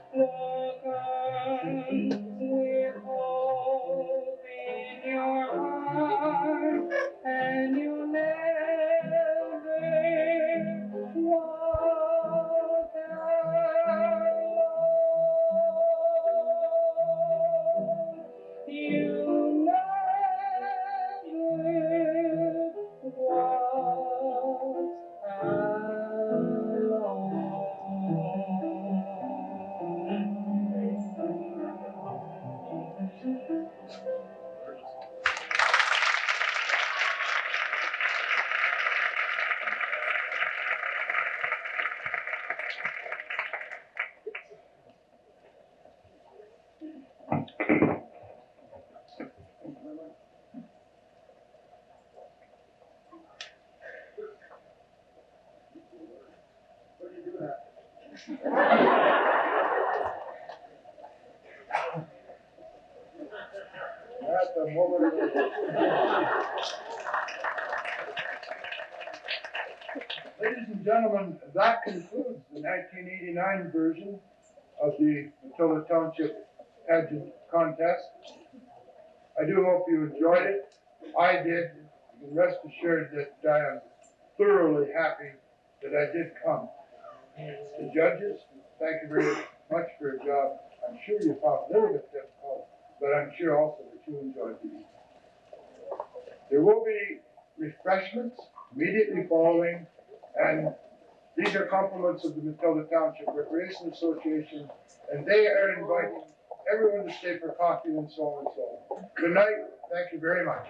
with hope in your heart, and you'll never walk alone. You'll never walk At the moment. Ladies and gentlemen, that concludes the 1989 version of the Matilda Township pageant contest. I do hope you enjoyed it. I did. You can rest assured that I am thoroughly happy that I did come. The judges, thank you very much for your job. I'm sure you found it a little bit difficult, but I'm sure also that you enjoyed the evening. There will be refreshments immediately following, and these are compliments of the Matilda Township Recreation Association, and they are inviting everyone to stay for coffee and so on and so on. Good night. Thank you very much.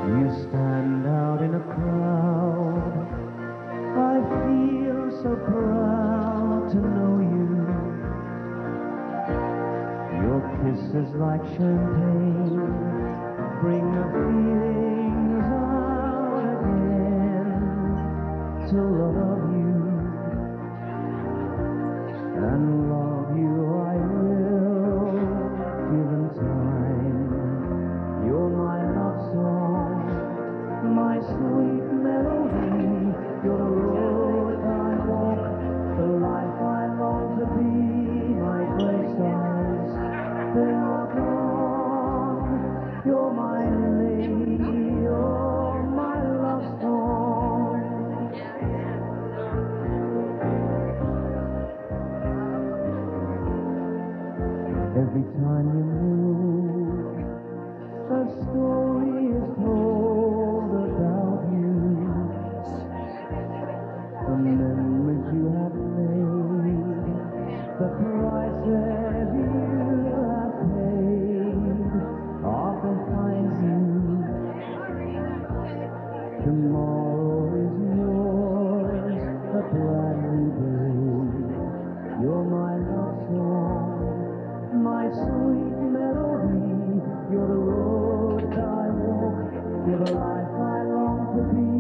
You stand out in a crowd. I feel so proud to know you. Your kisses like champagne bring the feelings out again. To love you and love you I will, given time. You're my love song, my sweet melody. You're the road I walk, the life I long to be. My gray skies, they are gone. You're my lady, you're my love song. Every time you move, a story is told about you. The memories you have made, the prices you have paid are behind you. Tomorrow is yours, a brand new day. You're my love song, my sweet melody. You're the road I walk, you're the life I long to be.